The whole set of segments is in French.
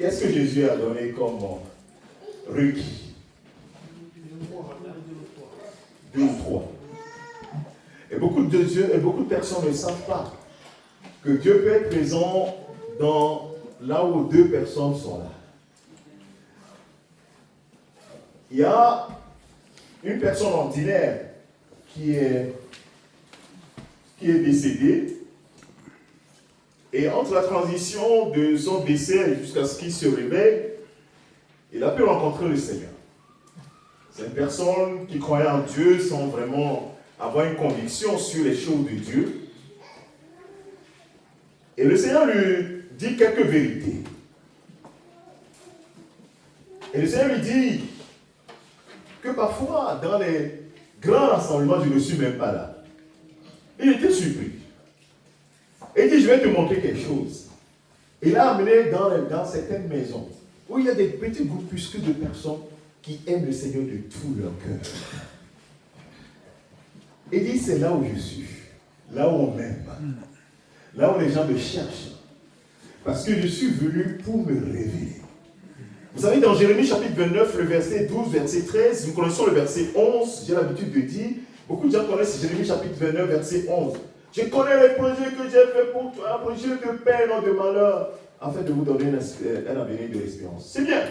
Qu'est-ce que Jésus a donné comme requis? 2 ou 3. Et beaucoup de personnes ne savent pas que Dieu peut être présent là où 2 personnes sont là. Il y a une personne ordinaire qui est décédée, et entre la transition de son décès jusqu'à ce qu'il se réveille, il a pu rencontrer le Seigneur. C'est une personne qui croyait en Dieu sans vraiment avoir une conviction sur les choses de Dieu. Et le Seigneur lui dit quelques vérités. Et le Seigneur lui dit que parfois, dans les grands rassemblements, je ne suis même pas là. Il était surpris. Et il dit, je vais te montrer quelque chose. Il l'a amené dans certaines maisons où il y a des petits groupuscules de personnes qui aiment le Seigneur de tout leur cœur. Il dit, c'est là où je suis. Là où on m'aime. Là où les gens me cherchent. Parce que je suis venu pour me révéler. Vous savez, dans Jérémie chapitre 29, le verset 12, verset 13, nous connaissons le verset 11, j'ai l'habitude de dire, beaucoup de gens connaissent Jérémie chapitre 29, verset 11. Je connais les projets que j'ai fait pour toi, projets de paix, non de malheur, afin de vous donner un avenir de l'espérance. C'est bien.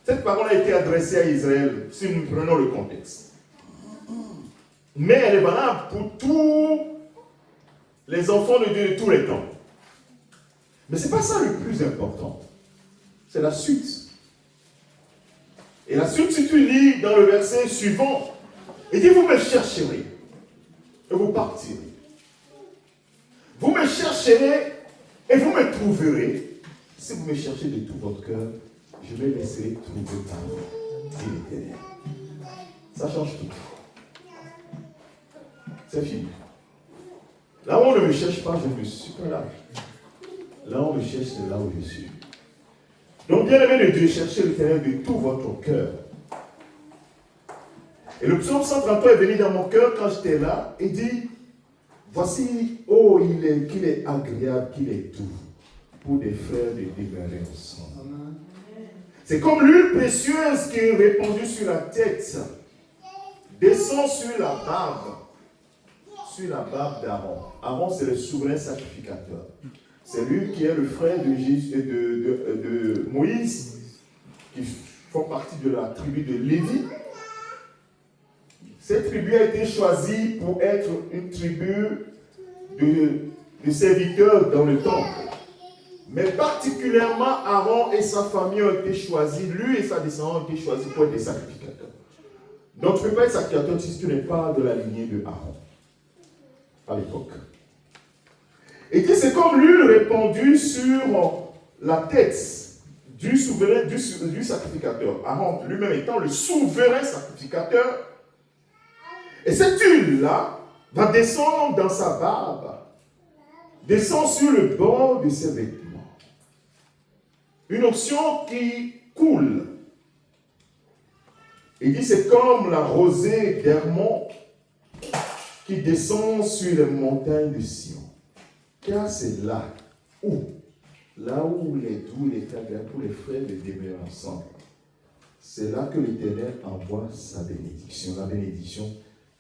Cette parole a été adressée à Israël, si nous prenons le contexte. Mais elle est valable pour tous les enfants de Dieu de tous les temps. Mais ce n'est pas ça le plus important. C'est la suite. Et la suite, si tu lis dans le verset suivant, il dit, vous me chercherez et vous partirez. Vous me chercherez et vous me trouverez. Si vous me cherchez de tout votre cœur, je me laisserai trouver par vous, dit l'Éternel. Ça change tout. C'est fini. Là où on ne me cherche pas, je ne suis pas là. Là où on me cherche, c'est là où je suis. Donc, bien aimé de Dieu, cherchez l'Éternel de tout votre cœur. Et le psaume 133 est venu dans mon cœur quand j'étais là et dit, voici, oh, qu'il est agréable, qu'il est doux pour des frères de demeurer ensemble. C'est comme l'huile précieuse qui est répandue sur la tête, descend sur la barbe d'Aaron. Aaron, c'est le souverain sacrificateur. C'est lui qui est le frère de Moïse, qui font partie de la tribu de Lévi. Cette tribu a été choisie pour être une tribu de serviteurs dans le temple. Mais particulièrement, Aaron et sa famille ont été choisis, lui et sa descendance ont été choisis pour être des sacrificateurs. Donc tu ne peux pas être sacrificateur si tu n'es pas de la lignée de Aaron, à l'époque. Et que c'est comme l'huile répandue sur la tête du souverain, du sacrificateur. Aaron lui-même étant le souverain sacrificateur. Et cette huile-là va descendre dans sa barbe, descend sur le bord de ses vêtements. Une onction qui coule. Il dit c'est comme la rosée d'Hermon qui descend sur les montagnes de Sion. Car c'est là où les doux et les agréables pour les frères de demeurer ensemble. C'est là que l'Éternel envoie sa bénédiction. La bénédiction,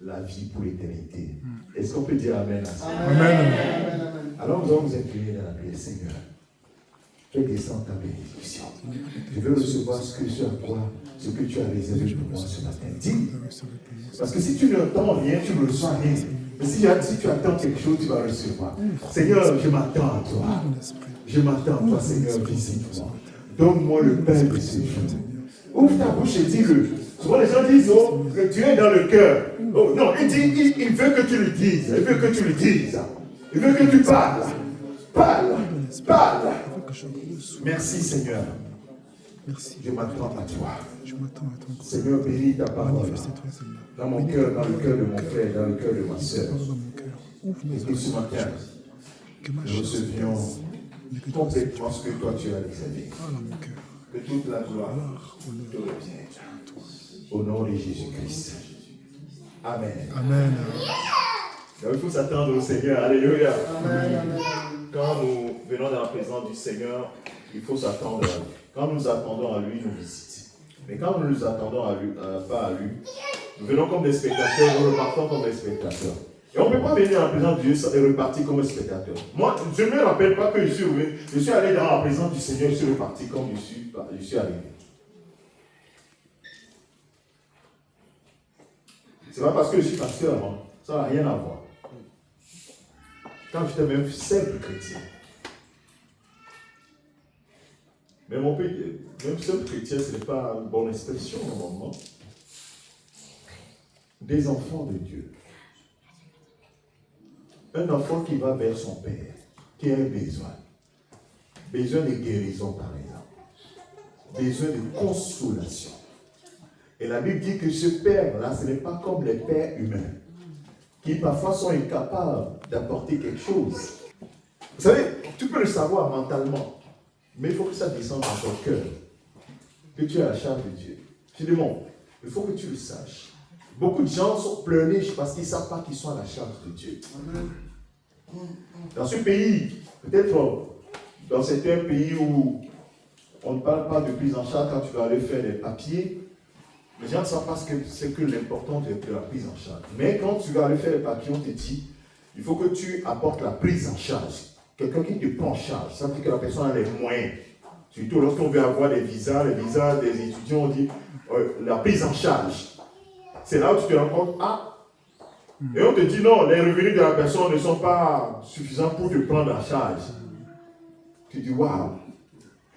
la vie pour l'éternité. Est-ce qu'on peut dire Amen à ça? Amen. Alors nous allons nous incliner dans la prière. Seigneur, fais descendre ta bénédiction. Je veux recevoir ce que tu as réservé pour moi ce matin. Dis. Parce que si tu n'entends rien, tu ne reçois rien. Mais si tu attends quelque chose, tu vas recevoir. Seigneur, je m'attends à toi. Je m'attends à toi, Seigneur, visite-moi. Donne-moi le pain de ce jour. Ouvre ta bouche et dis-le. Souvent les gens disent, oh, que Dieu est dans le cœur. Oh, non, il veut que tu le dises. Il veut que tu le dises. Il veut que tu parles. Parle. Merci, Seigneur. Merci. Je m'attends à toi. Je m'attends à toi. Seigneur, bénis ta parole. Manifeste-toi, Seigneur. Dans mon cœur, dans le cœur de mon frère, dans le cœur de ma soeur. Dans mon cœur. Ouvre mes Et que ce matin, que ma nous chair recevions mais que toi, complètement ce que toi tu as réservé. parle à mon cœur. Que toute la gloire te revienne. Au nom de Jésus-Christ. Amen. Amen. Donc, il faut s'attendre au Seigneur. Alléluia. Amen. Quand nous venons dans la présence du Seigneur, il faut s'attendre à lui. Quand nous attendons à lui, il nous visite. Mais quand nous nous attendons à lui, pas à lui, nous venons comme des spectateurs, nous repartons comme des spectateurs. Et on ne peut pas venir en présence de Dieu et repartir comme un spectateur. Moi, je ne me rappelle pas que je suis allé dans la présence du Seigneur, je suis reparti comme je suis arrivé. Ce n'est pas parce que je suis pasteur, hein. Ça n'a rien à voir. Quand j'étais même simple chrétien. Mais mon pays, même simple chrétien, ce n'est pas une bonne expression normalement. Des enfants de Dieu. Un enfant qui va vers son père, qui a un besoin. Besoin de guérison, par exemple. Besoin de consolation. Et la Bible dit que ce père-là, ce n'est pas comme les pères humains, qui parfois sont incapables d'apporter quelque chose. Vous savez, tu peux le savoir mentalement, mais il faut que ça descende dans ton cœur, que tu as la charge de Dieu. Je dis, bon, il faut que tu le saches. Beaucoup de gens sont pleurniches parce qu'ils ne savent pas qu'ils sont à la charge de Dieu. Dans ce pays, peut-être dans certains pays où on ne parle pas de prise en charge quand tu vas aller faire des papiers, les gens ne savent pas ce que c'est que l'importance de la prise en charge. Mais quand tu vas aller faire les papiers, on te dit, il faut que tu apportes la prise en charge. Quelqu'un qui te prend en charge, ça veut dire que la personne a les moyens. Surtout lorsqu'on veut avoir les visas des étudiants, on dit la prise en charge. C'est là où tu te rends compte, et on te dit non, les revenus de la personne ne sont pas suffisants pour te prendre en charge. Tu dis waouh,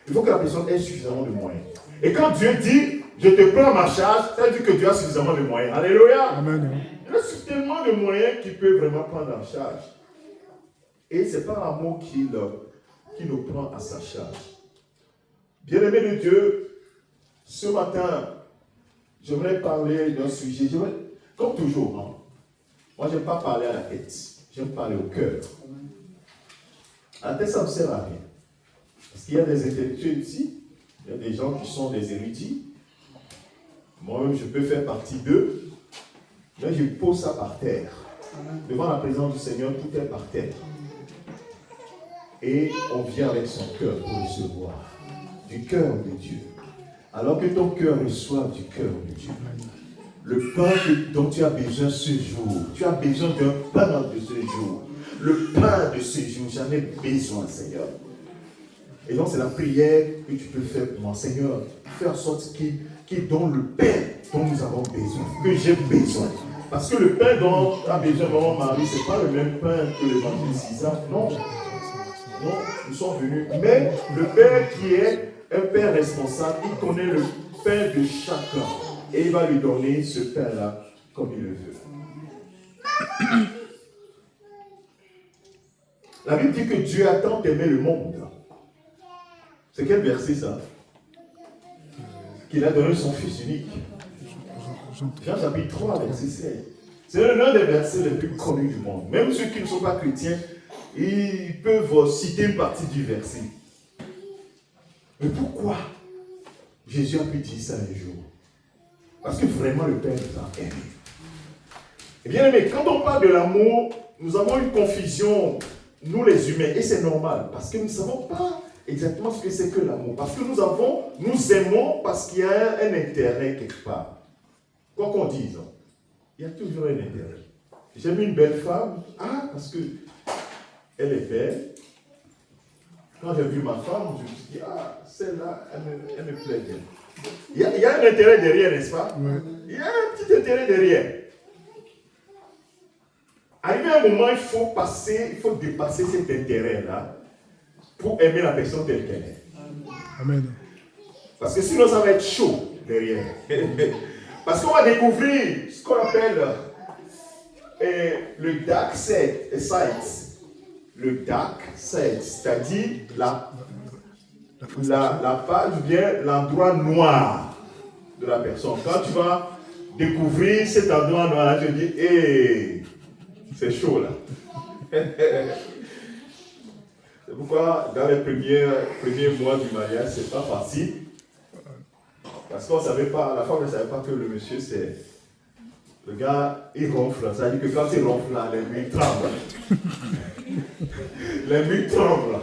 il faut que la personne ait suffisamment de moyens. Et quand Dieu dit, je te prends ma charge, ça veut dire que Dieu a suffisamment de moyens. Alléluia. Amen. Il a tellement de moyens qu'il peut vraiment prendre en charge. Et c'est par l'amour qu'il nous prend à sa charge. Bien-aimé de Dieu, ce matin, j'aimerais parler d'un sujet. Comme toujours, hein, moi je n'aime pas parler à la tête, j'aime parler au cœur. À la tête, ça ne sert à rien. Parce qu'il y a des intellectuels ici, il y a des gens qui sont des érudits. Moi-même, je peux faire partie d'eux. Mais je pose ça par terre. Devant la présence du Seigneur, tout est par terre. Et on vient avec son cœur pour recevoir du cœur de Dieu. Alors que ton cœur reçoit du cœur de Dieu. Le pain dont tu as besoin ce jour, tu as besoin d'un pain de ce jour. Le pain de ce jour, j'en ai besoin, Seigneur. Et donc c'est la prière que tu peux faire pour moi. Seigneur, fais en sorte qu'il donne le pain dont nous avons besoin, que j'ai besoin. Parce que le pain dont a besoin maman Marie, ce n'est pas le même pain que l'évangile Isaac. Non. Non, nous sommes venus. Mais le Père qui est un Père responsable, il connaît le pain de chacun. Et il va lui donner ce pain-là comme il le veut. La Bible dit que Dieu a tant aimé le monde. C'est quel verset ça? Qu'il a donné son Fils unique. Jean chapitre 3, verset 16. C'est l'un des versets les plus connus du monde. Même ceux qui ne sont pas chrétiens, ils peuvent citer une partie du verset. Mais pourquoi Jésus a pu dire ça un jour? Parce que vraiment le Père nous a aimés. Et bien aimé, quand on parle de l'amour, nous avons une confusion, nous les humains, et c'est normal, parce que nous ne savons pas exactement ce que c'est que l'amour. Parce que nous aimons parce qu'il y a un intérêt quelque part. Quoi qu'on dise, il y a toujours un intérêt. J'aime une belle femme, parce que elle est belle. Quand j'ai vu ma femme, je me suis dit, celle-là, elle me plaît bien. Il y a un intérêt derrière, n'est-ce pas? Ouais. Il y a un petit intérêt derrière. Arrivé à un moment, il faut dépasser cet intérêt-là pour aimer la personne telle qu'elle est. Amen. Parce que sinon, ça va être chaud derrière. Parce qu'on va découvrir ce qu'on appelle le dark side. Le dark side, c'est-à-dire la page ou bien l'endroit noir de la personne. Quand tu vas découvrir cet endroit noir, tu te dis, c'est chaud là. C'est pourquoi dans les premiers mois du mariage, c'est pas facile. Parce qu'on savait pas, la femme ne savait pas que le monsieur c'est. Le gars, il ronfle. Ça veut dire que quand il ronfle là, les murs tremblent. Les murs tremblent.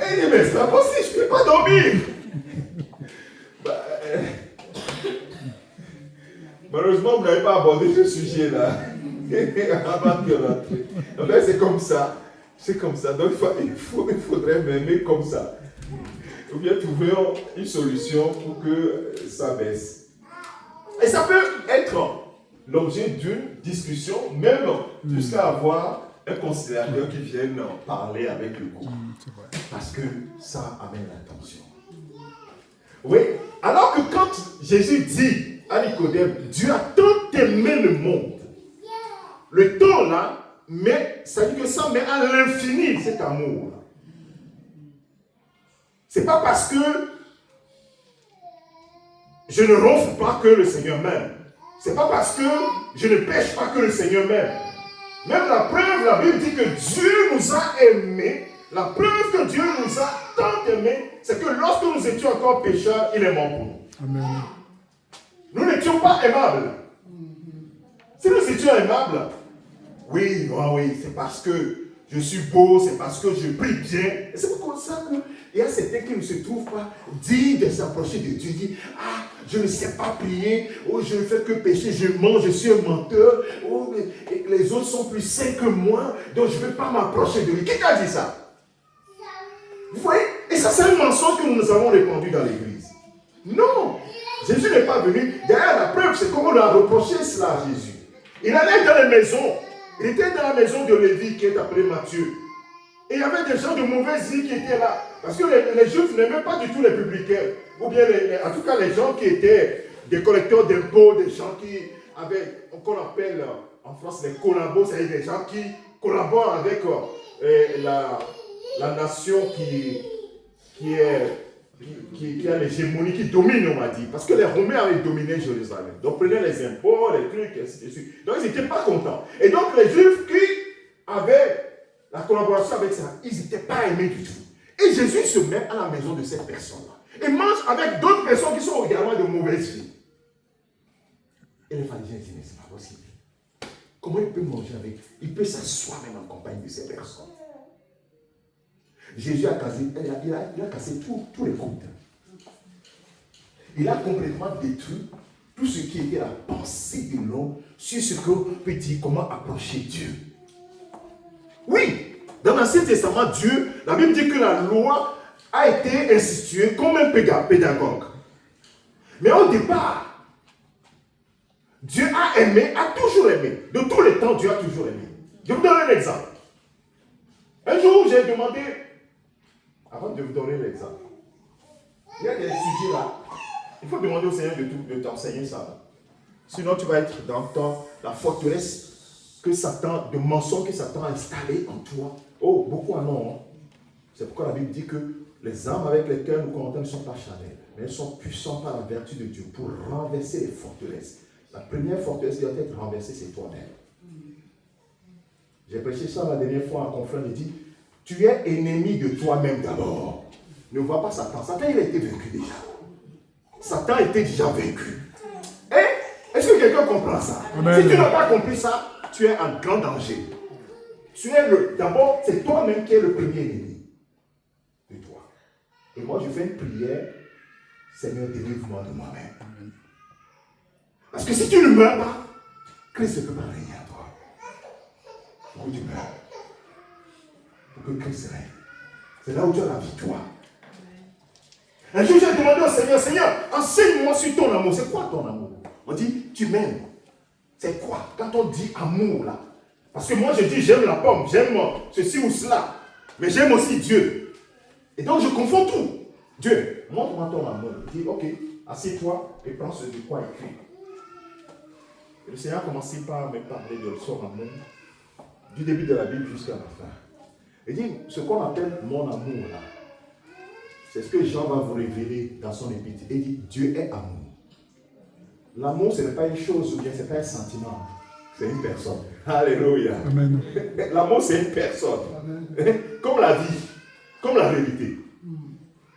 Et il dit, mais c'est pas possible, je ne peux pas dormir. Malheureusement, vous n'avez pas abordé ce sujet-là. Avant de rentrer. En fait, c'est comme ça. C'est comme ça. Donc, il faudrait m'aimer comme ça. Ou bien trouver une solution pour que ça baisse. Et ça peut être l'objet d'une discussion, même jusqu'à avoir un conciliateur qui vienne parler avec le groupe. Parce que ça amène l'attention. Oui, alors que quand Jésus dit à Nicodème, Dieu a tant aimé le monde, le temps là, mais ça dit que ça met à l'infini cet amour. C'est pas parce que je ne ronfle pas que le Seigneur m'aime. C'est pas parce que je ne pêche pas que le Seigneur m'aime. Même la preuve, la Bible dit que Dieu nous a aimés. La preuve que Dieu nous a tant aimés, c'est que lorsque nous étions encore pécheurs, il est mort pour nous. Amen. Nous n'étions pas aimables. Si nous étions aimables, oui, c'est parce que je suis beau, c'est parce que je prie bien. Et c'est pour ça qu'il y a certains qui ne se trouvent pas dignes de s'approcher de Dieu. Dit, ah, je ne sais pas prier, oh, je ne fais que pécher, je mens, je suis un menteur, oh, les autres sont plus saints que moi, donc je ne vais pas m'approcher de lui. Qui t'a dit ça? Vous voyez? Et ça, c'est un mensonge que nous avons répandu dans l'église. Non! Jésus n'est pas venu. Derrière la preuve, c'est comment on a reproché cela à Jésus. Il allait dans les maisons. Il était dans la maison de Lévi qui est appelé Matthieu. Et il y avait des gens de mauvaise vie qui étaient là. Parce que les Juifs n'aimaient pas du tout les publicains. Ou bien, en tout cas, les gens qui étaient des collecteurs d'impôts, des gens qui avaient, qu'on appelle en France les collabos, c'est-à-dire des gens qui collaborent avec la nation qui a l'hégémonie, qui domine, on m'a dit. Parce que les Romains avaient dominé Jérusalem. Donc, prenaient les impôts, les trucs, et ainsi de suite. Donc, ils n'étaient pas contents. Et donc, les Juifs qui avaient la collaboration avec ça, ils n'étaient pas aimés du tout. Et Jésus se met à la maison de cette personne-là. Et mange avec d'autres personnes qui sont également de mauvaise vie. Et les pharisiens disent, mais c'est pas possible. Comment il peut manger avec? Il peut s'asseoir même en compagnie de ces personnes. Jésus a cassé, il a cassé tous les comptes. Il a complètement détruit tout ce qui était la pensée de l'homme sur ce qu'on peut dire, comment approcher Dieu. Oui, dans l'Ancien Testament, Dieu, la Bible dit que la loi a été instituée comme un pédagogue. Mais au départ, Dieu a aimé, a toujours aimé. De tous les temps, Dieu a toujours aimé. Je vous donne un exemple. Un jour, j'ai demandé, avant de vous donner l'exemple, il y a des sujets là. Il faut demander au Seigneur de t'enseigner ça. Sinon, tu vas être dans la forteresse que Satan, de mensonges que Satan a installé en toi. Oh, beaucoup en ont. Hein. C'est pourquoi la Bible dit que les armes avec lesquelles nous combattons ne sont pas charnelles, mais elles sont puissantes par la vertu de Dieu pour renverser les forteresses. La première forteresse qui doit être renversée, c'est toi-même. J'ai prêché ça la dernière fois en conférence. J'ai dit, tu es ennemi de toi-même d'abord. Ne vois pas Satan. Satan, il a été vaincu déjà. Satan était déjà vaincu. Et est-ce que quelqu'un comprend ça? Amen. Si tu n'as pas compris ça, tu es en grand danger. D'abord, c'est toi-même qui es le premier ennemi de toi. Et moi, je fais une prière. Seigneur, délivre-moi de moi-même. Parce que si tu ne meurs pas, Christ ne peut pas régner à toi. Il faut que tu meurs. Pour que Christ règne. C'est là où tu as la victoire. Un jour, j'ai demandé au Seigneur, Seigneur, enseigne-moi sur ton amour. C'est quoi ton amour? On dit, tu m'aimes. C'est quoi? Quand on dit amour, là. Parce que moi, je dis, j'aime la pomme, j'aime ceci ou cela. Mais j'aime aussi Dieu. Et donc, je confonds tout. Dieu, montre-moi ton amour. Il dit, ok, assieds-toi et prends ce de quoi écrit. Et le Seigneur a commencé par me parler de son amour, du début de la Bible jusqu'à la fin. Il dit, ce qu'on appelle mon amour, là, c'est ce que Jean va vous révéler dans son épître. Il dit, Dieu est amour. L'amour, ce n'est pas une chose ou bien ce n'est pas un sentiment. C'est une personne. Alléluia. Amen. L'amour, c'est une personne. Amen. Comme la vie, comme la vérité.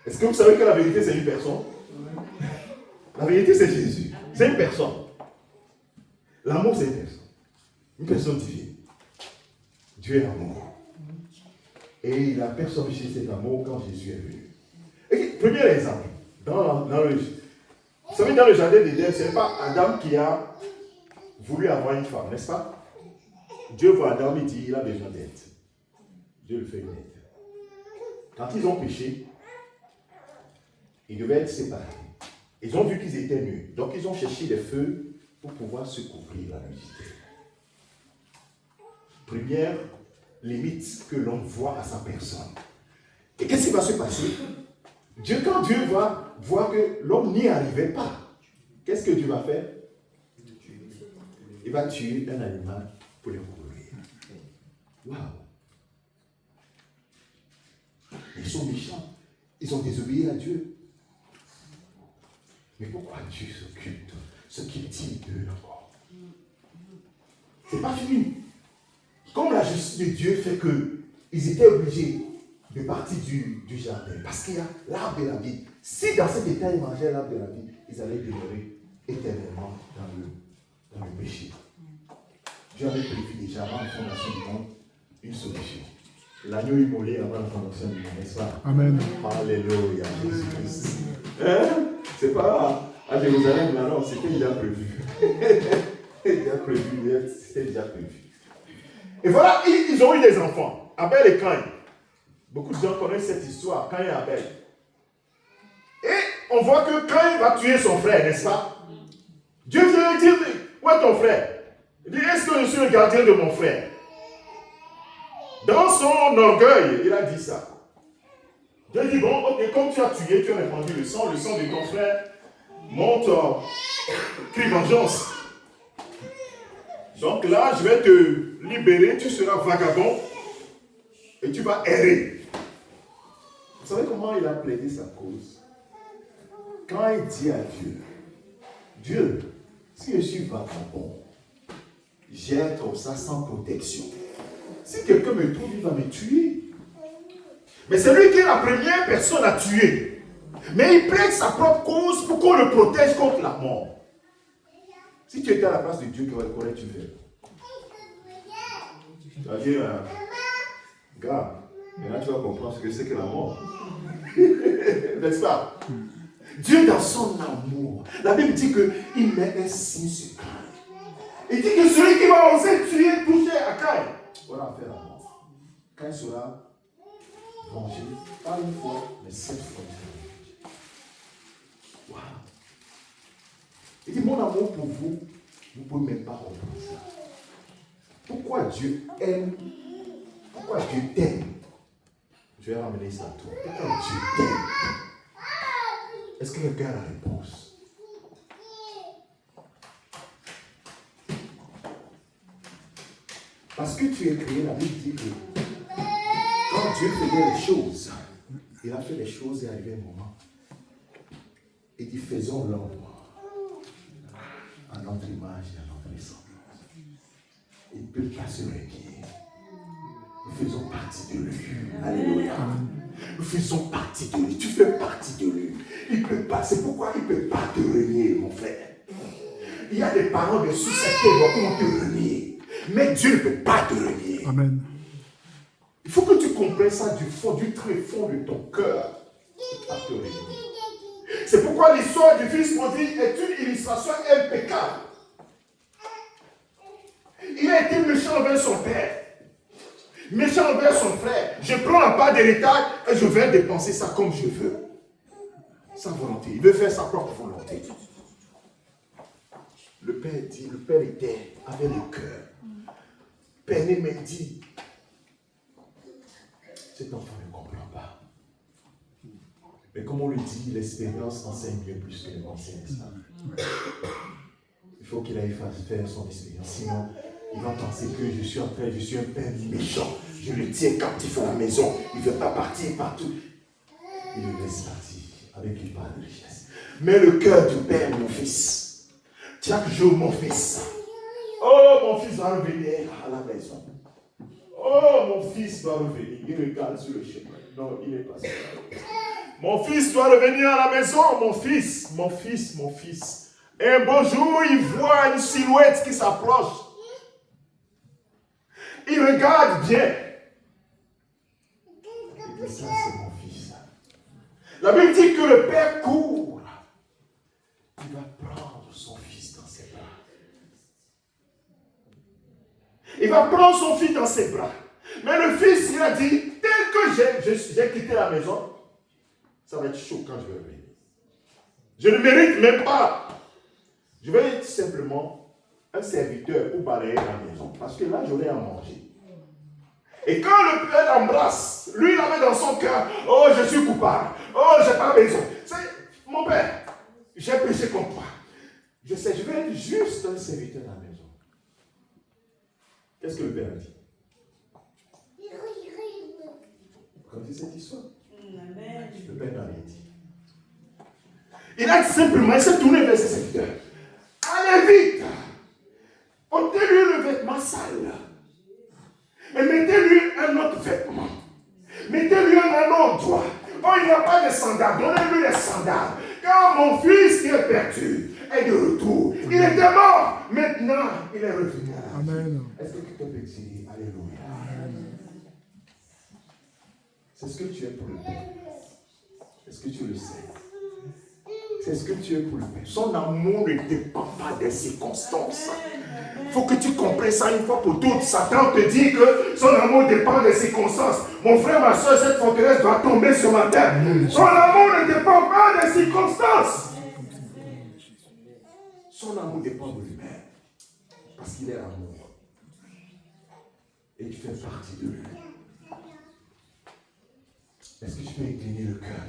Est-ce que vous savez que la vérité, c'est une personne? La vérité, c'est Jésus. C'est une personne. L'amour, c'est une personne divine. Dieu est amour. Et il a personnifié cet amour quand Jésus est venu. Et premier exemple, vous savez, dans le jardin d'Éden, ce n'est pas Adam qui a voulu avoir une femme, n'est-ce pas? Dieu voit Adam et dit, il a besoin d'aide. Dieu le fait une aide. Quand ils ont péché, ils devaient être séparés. Ils ont vu qu'ils étaient nus. Donc ils ont cherché des feux pour pouvoir se couvrir la nudité. Première limite que l'on voit à sa personne. Et qu'est-ce qui va se passer? Quand Dieu va voir que l'homme n'y arrivait pas, qu'est-ce que Dieu va faire? Il va tuer un animal pour le couvrir. Waouh! Ils sont méchants. Ils ont désobéi à Dieu. Mais pourquoi Dieu s'occupe de ce qu'il dit d'eux encore? C'est pas fini. Comme la justice de Dieu fait qu'ils étaient obligés de partir du jardin, parce qu'il y a l'arbre de la vie. Si dans cet état ils mangeaient l'arbre de la vie, ils allaient demeurer éternellement dans le péché. Dieu avait prévu déjà avant la fondation du monde une solution. L'agneau immolé avant la fondation du monde, n'est-ce pas? Amen. Alléluia, Jésus-Christ. Hein? C'est pas à Jérusalem, là, non, c'était déjà prévu. C'était déjà prévu. Et voilà, ils ont eu des enfants, Abel et Caïn. Beaucoup de gens connaissent cette histoire, Caïn et Abel. Et on voit que Caïn va tuer son frère, n'est-ce pas? Dieu vient lui dire, où est ton frère? Il dit, est-ce que je suis le gardien de mon frère? Dans son orgueil, il a dit ça. Dieu dit, bon, ok, comme tu as tué, tu as répandu le sang de ton frère monte, crie vengeance. Donc là, je vais te libérer, tu seras vagabond et tu vas errer. Vous savez comment il a plaidé sa cause? Quand il dit à Dieu, Dieu, si je suis vagabond, j'ai comme ça sans protection. Si quelqu'un me trouve, il va me tuer. Mais c'est lui qui est la première personne à tuer. Mais il plaide sa propre cause pour qu'on le protège contre la mort. Si tu étais à la place de Dieu, qu'aurais-tu fait? Tu vas dire, gars, maintenant tu vas comprendre ce que c'est que la mort. N'est-ce pas? Dieu dans son amour, la Bible dit qu'il met un signe sur Caïn. Il dit que celui qui va oser tuer, toucher à Caïn, aura affaire à la mort. Caïn sera vengé, pas une fois, mais 7 fois. Wow. Il dit, mon amour pour vous, vous ne pouvez même pas comprendre ça. Pourquoi Dieu aime? Pourquoi Dieu t'aime? Je vais ramener ça à toi. Pourquoi Dieu t'aime? Est-ce que quelqu'un a la réponse? Parce que tu es créé, la Bible dit que quand Dieu faisait les choses, il a fait les choses et arrivé un moment. Il dit, faisons l'homme à notre image et à notre ressemblance. Il ne peut pas se régner. Nous faisons partie de lui. Alléluia. Nous faisons partie de lui. Tu fais partie de lui. Il ne peut pas. C'est pourquoi il ne peut pas te renier, mon frère. Il y a des parents de susceptibles qui vont te renier. Mais Dieu ne peut pas te renier. Amen. Il faut que tu comprennes ça du fond, du très fond de ton cœur. Il ne peut pas te renier. C'est pourquoi l'histoire du fils prodigue est une illustration impeccable. Il a été méchant envers son père, méchant envers son frère. Je prends la part d'héritage et je vais dépenser ça comme je veux. Sa volonté. Il veut faire sa propre volonté. Le père dit, le père était avec le cœur. Peiné me dit, cet enfant ne comprend pas. Mais comme on le dit, l'expérience enseigne bien plus que les conseils, n'est-ce pas? Il faut qu'il aille faire son expérience. Sinon, il va penser que je suis un père méchant. Je le tiens captif à la maison. Il ne veut pas partir partout. Il le laisse partir avec une part de richesse. Mais le cœur du père, mon fils. Chaque jour, mon fils. Oh, mon fils va revenir à la maison. Oh, mon fils doit revenir. Il regarde sur le chemin. Non, il n'est pas sûr. Mon fils doit revenir à la maison. Mon fils, mon fils, mon fils. Et un beau jour, il voit une silhouette qui s'approche. Il regarde bien. Et ça, c'est mon fils. La Bible dit que le père court. Il va prendre son fils dans ses bras. Il va prendre son fils dans ses bras. Mais le fils, il a dit, tel que j'ai quitté la maison, ça va être chaud quand je vais revenir. Je ne mérite même pas. Je vais être simplement un serviteur pour balayer la maison. Parce que là, j'aurai à manger. Et quand le père l'embrasse, lui, il avait dans son cœur, oh, je suis coupable. Oh, je n'ai pas besoin. Mon père, j'ai péché contre toi. Je sais, je vais être juste un serviteur à la maison. Qu'est-ce que le père a dit? Vous connaissez cette histoire? Le père n'a rien dit. Il a simplement, il s'est tourné vers ses serviteurs. Allez vite! Ôtez-lui le vêtement sale. Et mettez-lui un autre vêtement. Mettez-lui un anneau au doigt. Oh, il n'y a pas de sandales. Donnez-lui les sandales. Car mon fils qui est perdu est de retour. Il était mort. Maintenant, il est revenu. Amen. Est-ce que quelqu'un peut dire Alléluia? C'est ce que tu es pour le Père. Est-ce que tu le sais? C'est ce que tu es pour le Père. Son amour ne dépend pas des circonstances. Il faut que tu comprennes ça une fois pour toutes. Satan te dit que son amour dépend des circonstances. Mon frère, ma soeur, cette forteresse doit tomber sur ma tête. Son amour ne dépend pas des circonstances. Son amour dépend de lui-même. Parce qu'il est amour. Et tu fais partie de lui. Est-ce que tu peux incliner le cœur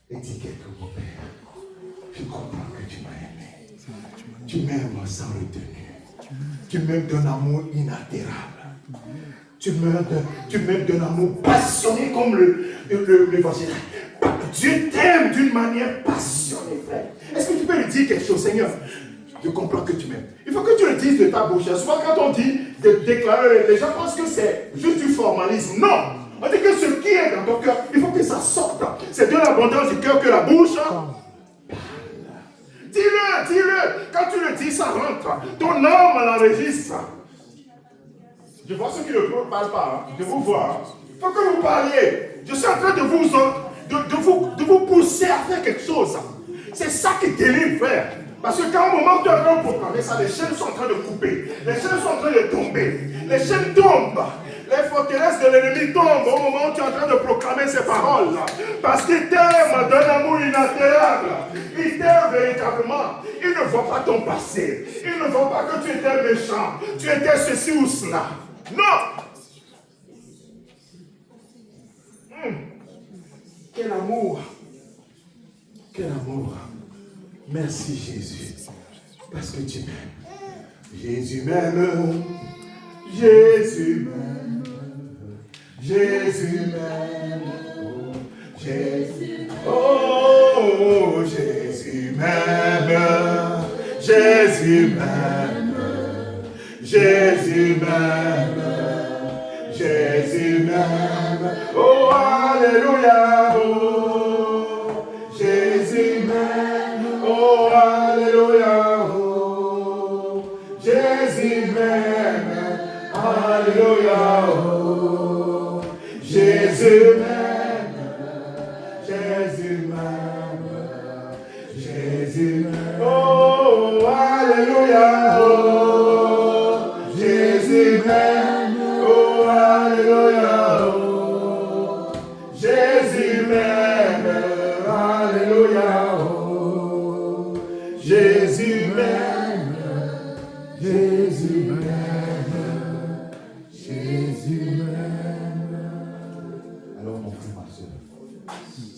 et dire quelque mon Père? Je comprends que tu m'as aimé. Tu m'aimes sans retenue. Tu m'aimes d'un amour inaltérable. Tu m'aimes d'un amour passionné comme l'évangile. Dieu t'aime d'une manière passionnée, frère. Est-ce que tu peux lui dire quelque chose, Seigneur? Je comprends que tu m'aimes. Il faut que tu le dises de ta bouche. Souvent, quand on dit de déclarer, les gens pensent que c'est juste du formalisme. Non! On dit que ce qui est dans ton cœur, il faut que ça sorte. C'est de l'abondance du cœur que la bouche parle. Dis-le, dis-le. Quand tu le dis, ça rentre. Ton âme l'enregistre. Je vois ceux qui ne parlent pas. Hein. Je vous vois. Il faut que vous parliez. Je suis en train de vous pousser à faire quelque chose. C'est ça qui délivre, frère. Parce que quand au moment où tu es en train de proclamer ça, les chaînes sont en train de couper. Les chaînes sont en train de tomber. Les chaînes tombent. Les forteresses de l'ennemi tombent au moment où tu es en train de proclamer ces paroles. Parce qu'il t'aime d'un amour inaltérable. Il t'aime véritablement. Il ne voit pas ton passé. Il ne voit pas que tu étais méchant. Tu étais ceci ou cela. Non! Quel amour! Quel amour! Merci Jésus. Parce que tu m'aimes. Jésus m'aime. Jésus m'aime. Jésus m'aime. Oh, Jésus. Oh, Jésus m'aime. Jésus m'aime. Jésus m'aime. Jésus m'aime. Oh, alléluia. Oh, Jésus m'aime. Oh, alléluia. Oh, Jésus m'aime. Alléluia. Oh, Jésus m'aime. Jésus m'aime. Jésus m'aime. Oh, alléluia. Oh, Jésus m'aime. Oh, alléluia. Oh, Jésus m'aime. Alléluia. Oh, Jésus m'aime. Jésus m'aime. Jésus m'aime. Alors mon frère, ma soeur,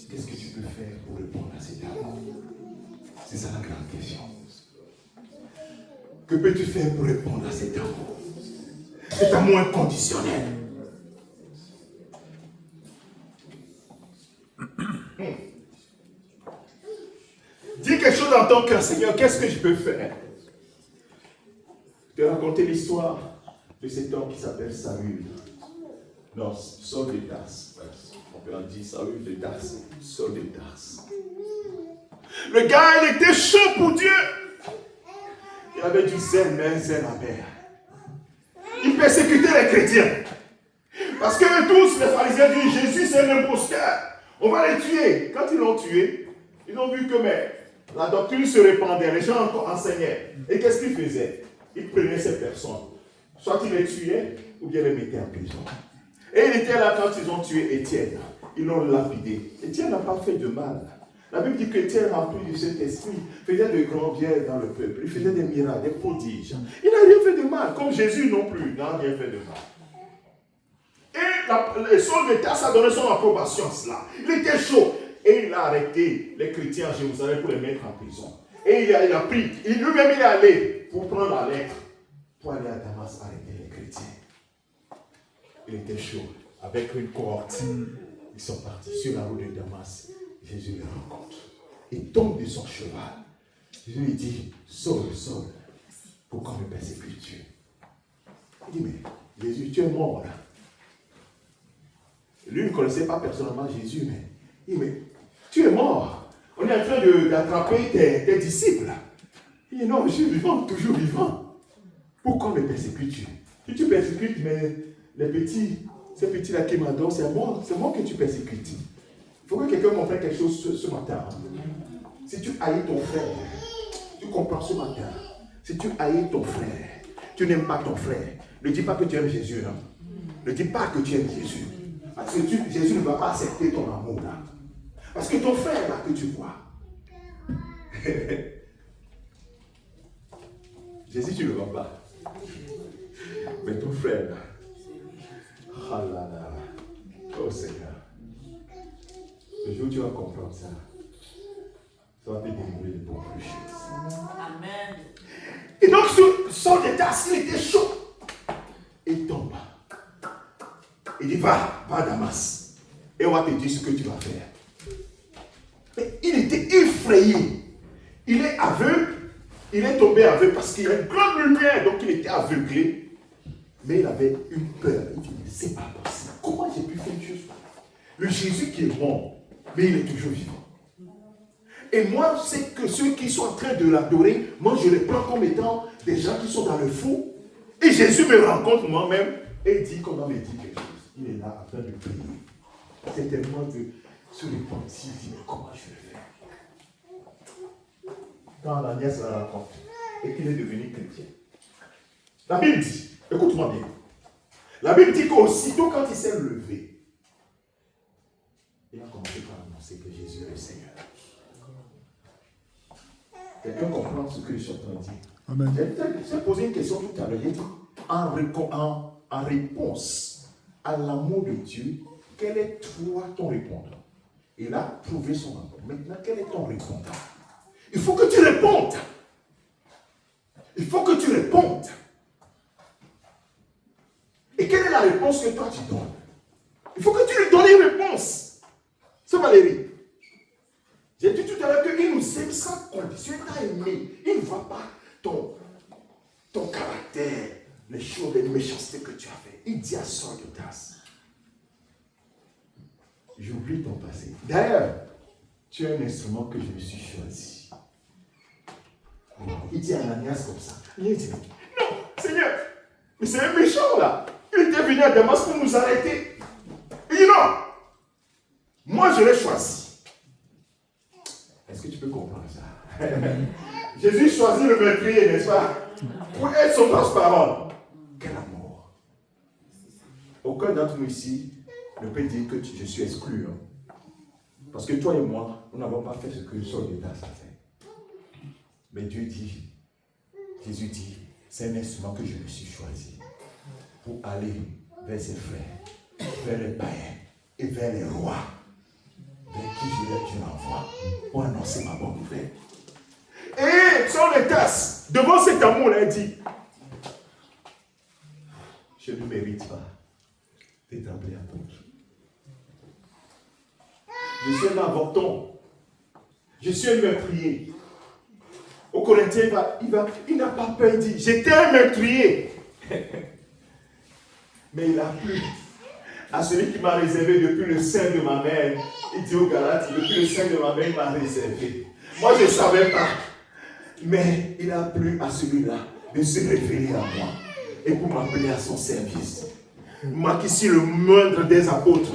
qu'est-ce que tu peux faire pour répondre à cet amour? C'est ça la grande question. Que peux-tu faire pour répondre à cet amour? Cet amour inconditionnel. Dis quelque chose dans ton cœur, Seigneur, qu'est-ce que je peux faire? Je t'ai raconté l'histoire de cet homme qui s'appelle Saül. Non, Saul de Tarse. On peut en dire Saül de Tarse. Saul de Tarse. Le gars, il était chaud pour Dieu. Il avait du zèle, mais un zèle amer. Il persécutait les chrétiens. Parce que tous les pharisiens disent Jésus c'est un imposteur. On va les tuer. Quand ils l'ont tué, ils ont vu que la doctrine se répandait, les gens enseignaient. Et qu'est-ce qu'ils faisaient? Ils prenaient ces personnes. Soit ils les tuaient, ou bien les mettaient en prison. Et il était là quand ils ont tué Étienne. Ils l'ont lapidé. Étienne n'a pas fait de mal. La Bible dit qu'Étienne, rempli de cet esprit, faisait de grands biens dans le peuple. Il faisait des miracles, des prodiges. Il n'a rien fait de mal, comme Jésus non plus n'a rien fait de mal. Et le Saul de Tarse a donné son approbation à cela. Il était chaud. Et il a arrêté les chrétiens à Jérusalem pour les mettre en prison. Et il a pris, lui-même il est allé pour prendre la lettre, pour aller à Damas arrêter les chrétiens. Il était chaud, avec une cohorte. Ils sont partis sur la route de Damas. Jésus les rencontre. Il tombe de son cheval. Jésus lui dit, Saul, Saul, pourquoi me persécutes-tu? Il dit, mais Jésus, tu es mort là. Lui ne connaissait pas personnellement Jésus, mais il dit, mais tu es mort. On est en train d'attraper tes disciples. Il dit, non, je suis vivant, toujours vivant. Pourquoi me persécutes-tu? Si tu persécutes les petits, ces petits-là qui m'adorent, c'est moi que tu persécutes. Il faut que quelqu'un comprenne quelque chose ce matin. Si tu haïs ton frère, tu comprends ce matin. Si tu haïs ton frère, tu n'aimes pas ton frère, ne dis pas que tu aimes Jésus. Non? Ne dis pas que tu aimes Jésus. Parce que Jésus ne va pas accepter ton amour là. Parce que ton frère là que tu vois. Jésus, tu ne le vois pas. Mais ton frère là. Oh là là. Oh Seigneur. Le jour où tu vas comprendre ça, ça va te délivrer de beaucoup de choses. Amen. Et donc, Saul de Tarse, il était chaud. Il tombe. Il dit, va à Damas. Et on va te dire ce que tu vas faire. Mais il était effrayé. Il est aveugle. Il est tombé aveugle parce qu'il y a une grande lumière. Donc, il était aveuglé. Mais il avait une peur. Il dit, mais c'est pas possible. Comment j'ai pu faire une chose? Le Jésus qui est mort, mais il est toujours vivant. Et moi, c'est que ceux qui sont en train de l'adorer, moi, je les prends comme étant des gens qui sont dans le faux. Et Jésus me rencontre moi-même et dit qu'on me dit quelque chose. Il est là en train de prier. C'est tellement de se repentir. Il dit, mais comment je vais faire? Quand Ananias la rencontre et qu'il est devenu chrétien. La Bible dit, écoute-moi bien. La Bible dit qu'aussitôt quand il s'est levé, il a commencé par annoncer que Jésus est le Seigneur. Quelqu'un comprend ce que je suis en train de dire? Amen. J'ai posé une question tout à l'heure. J'ai dit, en réponse à l'amour de Dieu, quel est toi ton répondant? Il a prouvé son amour. Maintenant, quel est ton répondant? Il faut que tu répondes. Il faut que tu répondes. Et quelle est la réponse que toi tu donnes? Il faut que tu lui donnes une réponse. C'est Valérie. J'ai dit tout à l'heure qu'il nous aime sans condition. Il t'a aimé. Il ne voit pas ton caractère, les choses, les méchancetés que tu as fait. Il dit à Saul de Tarse, j'oublie ton passé. D'ailleurs, tu es un instrument que je me suis choisi. Il dit à Ananias comme ça. Il dit, non, Seigneur, mais c'est un méchant là. Il était venu à Damas pour nous arrêter. Il dit non, moi je l'ai choisi. Est-ce que tu peux comprendre ça? Jésus choisit le meurtrier, n'est-ce pas? Pour être son passe-parole. Quel amour! Aucun d'entre nous ici ne peut dire que je suis exclu. Hein? Parce que toi et moi, nous n'avons pas fait ce que Saul de Tarse a fait. Mais Dieu dit, Jésus dit, c'est un instrument que je me suis choisi pour aller vers ses frères, vers les païens et vers les rois, vers qui je l'envoie pour annoncer ma bonne nouvelle. Et Saul de Tarse, devant cet amour-là, il dit, je ne mérite pas d'être appelé apôtre. Je suis un avorton. Je suis un meurtrier. Au Corinthiens, il n'a pas peur, il dit, j'étais un meurtrier. Mais il a plu à celui qui m'a réservé depuis le sein de ma mère. Il dit aux Galates, depuis le sein de ma mère, il m'a réservé. Moi, je ne savais pas. Mais il a plu à celui-là de se révéler à moi et pour m'appeler à son service. Moi qui suis le moindre des apôtres.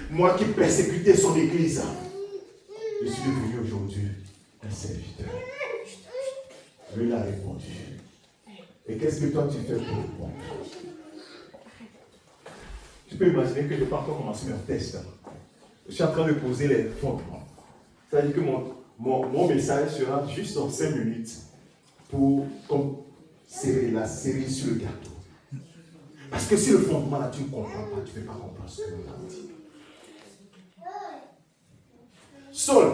Moi qui persécutais son église. Je suis devenu aujourd'hui un serviteur. Lui a répondu. Et qu'est-ce que toi tu fais pour répondre? Tu peux imaginer que je n'ai pas encore commencé mon test. Je suis en train de poser les fondements. C'est-à-dire que mon message sera juste dans 5 minutes pour serrer la série sur le gâteau. Parce que si le fondement là tu ne comprends pas, tu ne peux pas comprendre ce que nous avons dit. Saul,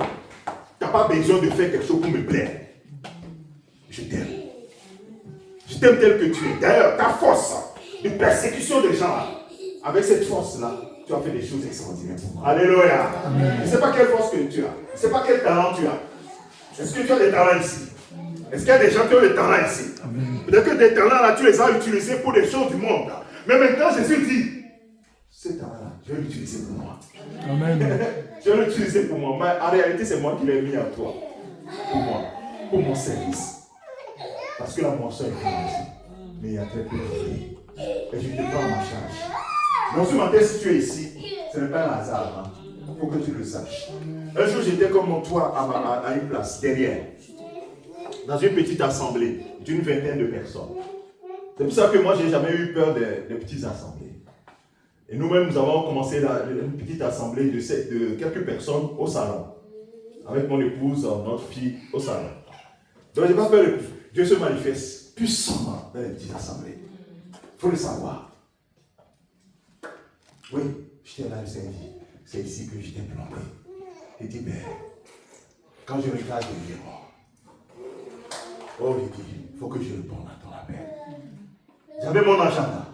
tu n'as pas besoin de faire quelque chose pour me plaire. Je t'aime. Je t'aime tel que tu es. D'ailleurs, ta force de persécution des gens, avec cette force-là, tu as fait des choses extraordinaires pour moi. Alléluia. Je ne sais pas quelle force que tu as. Je ne sais pas quel talent tu as. Est-ce que tu as des talents ici? Est-ce qu'il y a des gens qui ont des talents ici? Peut-être que des talents là, tu les as utilisés pour des choses du monde. Mais maintenant, Jésus dit, ce talent-là, je vais l'utiliser pour moi. Amen. Je vais l'utiliser pour moi. Mais en réalité, c'est moi qui l'ai mis à toi. Pour moi. Pour mon service. Parce que la moisson est commencée. Mais il y a très peu de vie. Et je te prends ma charge. Donc ce matin, si tu es ici, ce n'est pas un hasard. Il faut que tu le saches. Un jour, j'étais comme toi à une place, derrière. Dans une petite assemblée d'une vingtaine de personnes. C'est pour ça que moi, je n'ai jamais eu peur des petites assemblées. Et nous-mêmes, nous avons commencé une petite assemblée de quelques personnes au salon. Avec mon épouse, notre fille, au salon. Donc, je n'ai pas peur de plus. Dieu se manifeste puissamment dans les petites assemblées. Il faut le savoir. Oui, j'étais là, je t'ai dit, c'est ici que je t'ai planté. Il dit, mais quand je regarde derrière moi, oh, il dit, il faut que je réponde à ton appel. J'avais mon agenda.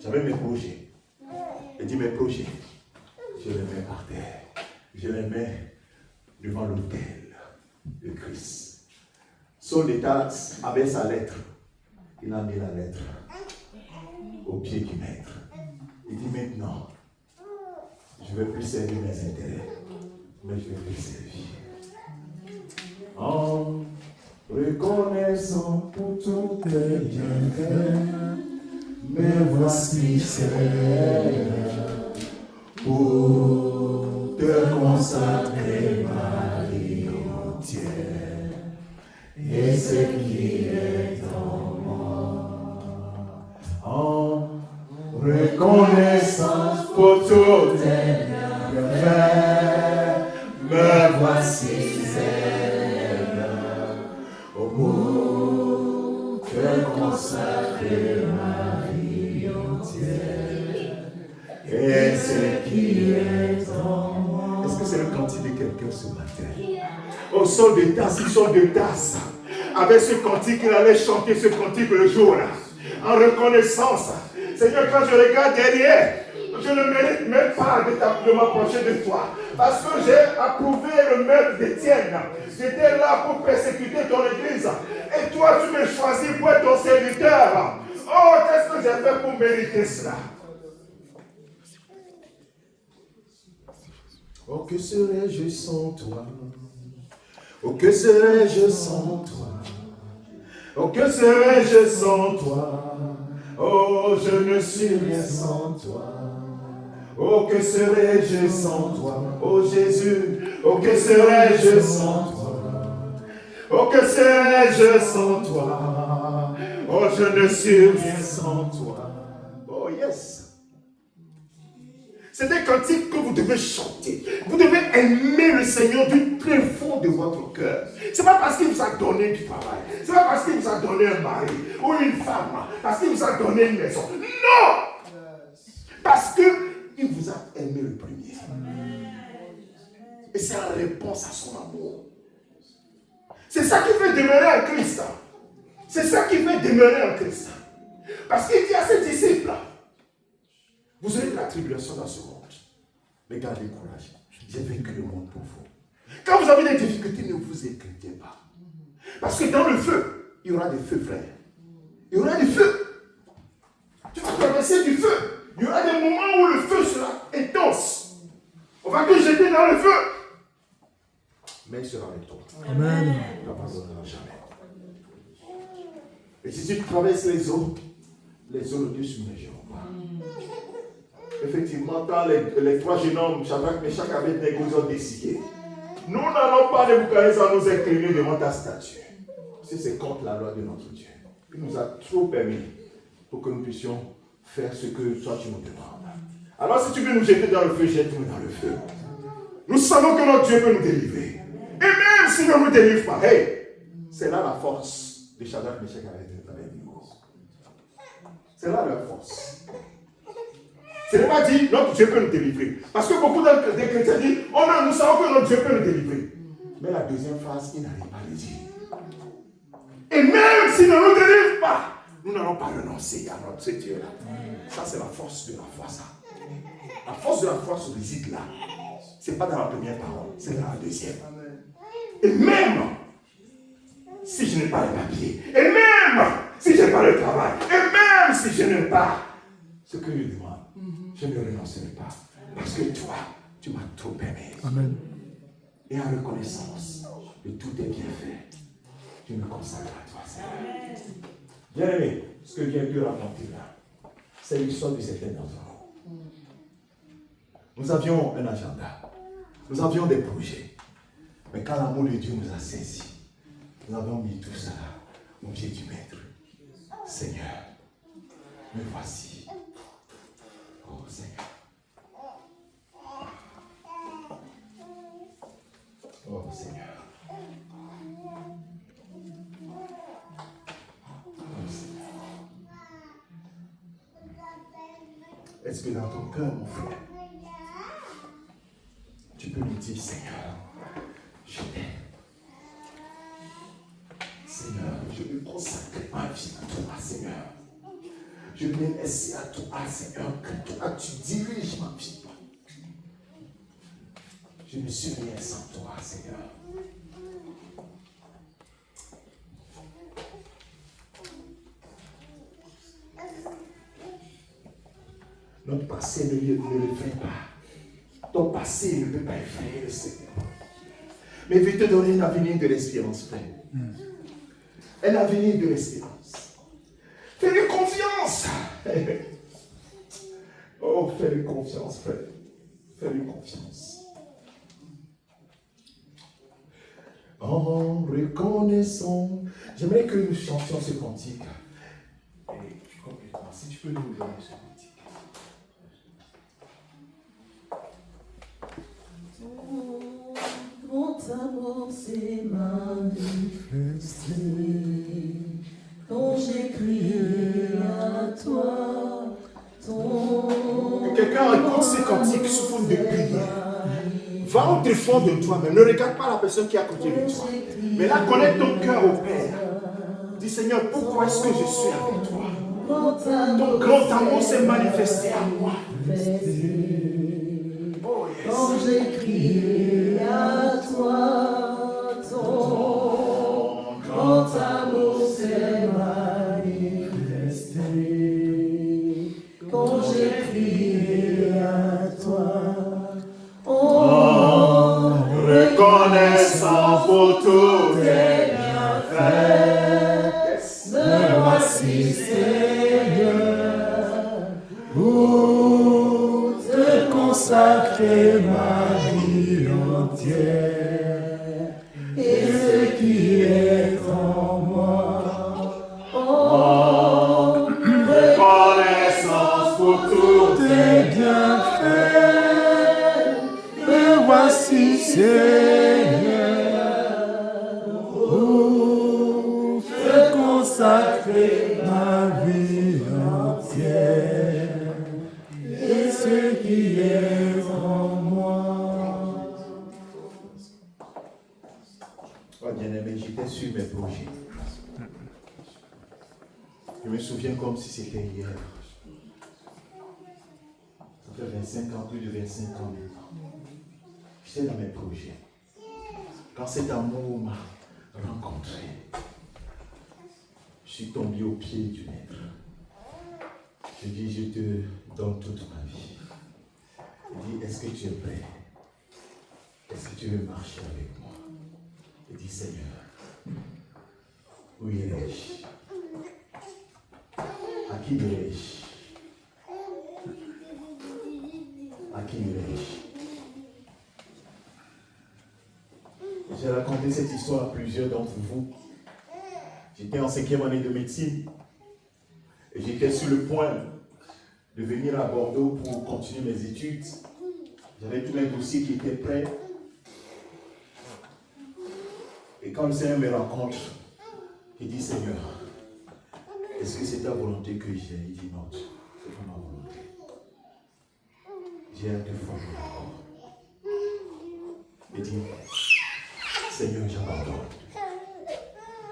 J'avais mes projets. Il dit, mes projets, je les mets par terre. Je les mets devant l'autel de Christ. Saul de Tarse avait sa lettre. Il a mis la lettre au pied du maître. Il dit maintenant, je ne vais plus servir mes intérêts, mais je vais plus servir. En reconnaissant pour tous tes bienfaits, me voici Seigneur, pour te consacrer ma vie entière, et ce qui est en moi. En reconnaissance pour tous tes bienfaits, me voici Seigneur, pour te consacrer ma vie entière, et ce qui est en moi. Est-ce que c'est le cantique de quelqu'un ce matin? Au sol de Tarse, avec ce cantique, il allait chanter ce cantique le jour-là, en reconnaissance. Seigneur, quand je regarde derrière, je ne mérite même pas de m'approcher de toi. Parce que j'ai approuvé le maître d'Étienne. J'étais là pour persécuter ton église. Et toi, tu me choisis pour être ton serviteur. Oh, qu'est-ce que j'ai fait pour mériter cela? Oh, que serais-je sans toi? Oh, que serais-je sans toi? Oh, que serais-je sans toi? Oh, je ne suis rien sans toi. Oh, que serais-je sans toi? Oh, Jésus, oh, que serais-je sans toi? Oh, que serais-je sans toi? Oh, je ne suis rien sans toi. Oh, yes. C'est des cantiques que vous devez chanter. Vous devez aimer le Seigneur du très fond de votre cœur. Ce n'est pas parce qu'il vous a donné du travail. Ce n'est pas parce qu'il vous a donné un mari ou une femme. Parce qu'il vous a donné une maison. Non! Parce qu'il vous a aimé le premier. Et c'est la réponse à son amour. C'est ça qui fait demeurer en Christ. C'est ça qui fait demeurer en Christ. Parce qu'il dit à ses disciples, vous aurez de la tribulation dans ce monde. Mais gardez courage. J'ai vaincu le monde pour vous. Quand vous avez des difficultés, ne vous inquiétez pas. Parce que dans le feu, il y aura des feux, frères. Il y aura des feux. Tu vas traverser du feu. Il y aura des moments où le feu sera intense. On va te jeter dans le feu. Mais il sera avec toi. Amen. Il n'abandonnera jamais. Et si tu traverses les eaux, les eaux ne te submergeront pas. Effectivement, quand les trois jeunes hommes, Shadrach, Meshach et Abednego, ont décidé, nous n'allons pas, Nebuchadnezzar, nous incliner devant ta statue. Si c'est contre la loi de notre Dieu. Il nous a trop permis pour que nous puissions faire ce que toi tu nous demandes. Alors si tu veux nous jeter dans le feu, jette-nous dans le feu. Nous savons que notre Dieu peut nous délivrer. Et même s'il ne nous délivre pas, hey, c'est là la force de Shadrach, Meshach et Abednego. C'est là leur force. Ce n'est pas dit notre Dieu peut nous délivrer. Parce que beaucoup de chrétiens disent, oh non, nous savons que notre Dieu peut nous délivrer. Mais la deuxième phrase, il n'arrive pas à le dire. Et même s'il ne nous délivre pas, nous n'allons pas renoncer à notre Dieu-là. Ça, c'est la force de la foi, ça. La force de la foi se réside là. Ce n'est pas dans la première parole, c'est dans la deuxième. Et même si je n'ai pas les papiers, et même si je n'ai pas le travail, et même si je n'ai pas ce que je demande, je ne renoncerai pas. Parce que toi, tu m'as tout permis. Amen. Et en reconnaissance de tous tes bienfaits, je me consacre à toi, Seigneur. Bien-aimé, ce que vient de raconter là, c'est l'histoire de certains d'entre nous. Nous avions un agenda, nous avions des projets, mais quand l'amour de Dieu nous a saisis, nous avons mis tout ça au pied du Maître. Seigneur, me voici. Oh Seigneur. Oh Seigneur. Est-ce que dans ton cœur, mon frère, tu peux lui dire, Seigneur, je t'aime. Seigneur, je me consacre ma vie à toi, Seigneur. Je me laisse à toi, Seigneur, que toi, tu diriges ma vie. Je ne suis rien sans toi, Seigneur. Notre passé ne l'effraie pas. Ton passé ne peut pas effrayer le Seigneur. Mais il veut te donner un avenir de l'espérance, frère. Un avenir de l'espérance. Fais-lui confiance. Oh, fais-lui confiance, frère. Fais-lui confiance. En reconnaissant. J'aimerais que nous chantions ce cantique. Et complètement, si tu peux nous donner ce cantique. Ton amour s'est manifesté quand j'ai crié à toi. Que quelqu'un écoute ces cantiques sous forme de prière. Va au fond de toi-même. Ne regarde pas la personne qui est à côté de toi. Mais là, connecte ton cœur au Père. Dis Seigneur, pourquoi est-ce que je suis avec toi? Ton grand amour s'est manifesté à moi. Oh yes. Quand j'ai crié à toi, ton grand amour s'est manifesté. Quand j'ai crié à toi, oh, reconnaissant pour tous tes bienfaits, me voici Seigneur, pour te consacrer ma vie entière et ce qui est en moi. Oh, reconnaissance pour tous tes bienfaits, me voici Seigneur, pour te consacrer ma vie entière et ce qui est en moi. Oh bien-aimé, j'étais sur mes projets. Je me souviens comme si c'était hier. Ça fait 25 ans, plus de 25 ans maintenant. J'étais dans mes projets. Quand cet amour m'a rencontré, je suis tombé au pied du Maître. Je dis, je te donne toute ma vie. Il dit, est-ce que tu es prêt? Est-ce que tu veux marcher avec moi? Il dit, Seigneur, où irai-je? À qui qui irai-je? À qui irai-je? J'ai raconté cette histoire à plusieurs d'entre vous. J'étais en 5e année de médecine et j'étais sur le point de venir à Bordeaux pour continuer mes études. J'avais tous mes dossiers qui étaient prêts. Et quand le Seigneur me rencontre, il dit: Seigneur, est-ce que c'est ta volonté que j'ai? Il dit: non, c'est pas ma volonté. J'ai hâte de former encore. Il dit: Seigneur, j'abandonne.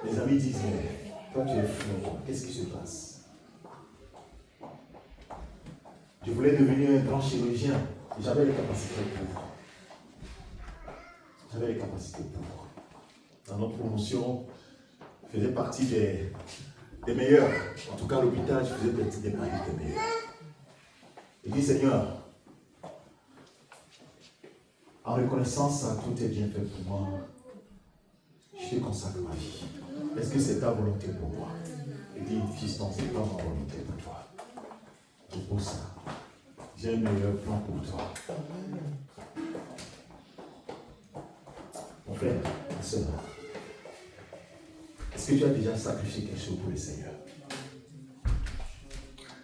Mes amis disent: mais toi tu es fou, qu'est-ce qui se passe? Je voulais devenir un grand chirurgien et j'avais les capacités pour. J'avais les capacités pour. Dans notre promotion, je faisais partie des meilleurs. En tout cas, à l'hôpital, je faisais partie des meilleurs. Il dit: Seigneur, en reconnaissance à tous tes bienfaits pour moi, je te consacre ma vie. Est-ce que c'est ta volonté pour moi? Il dit: fiston, c'est pas ma volonté pour toi. C'est pour ça. J'ai un meilleur plan pour toi. Mon frère, ma soeur, est-ce que tu as déjà sacrifié quelque chose pour le Seigneur?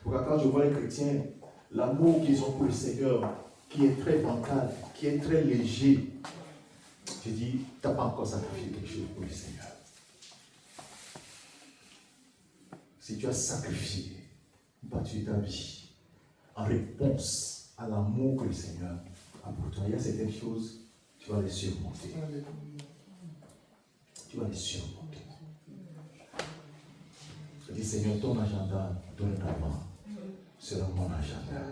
Pourquoi quand je vois les chrétiens, l'amour qu'ils ont pour le Seigneur, qui est très bancal, qui est très léger, je dis: tu n'as pas encore sacrifié quelque chose pour le Seigneur. Si tu as sacrifié une partie de ta vie en réponse à l'amour que le Seigneur a pour toi, il y a certaines choses, tu vas les surmonter. Tu vas les surmonter. Je dis: Seigneur, ton agenda dorénavant sera mon agenda.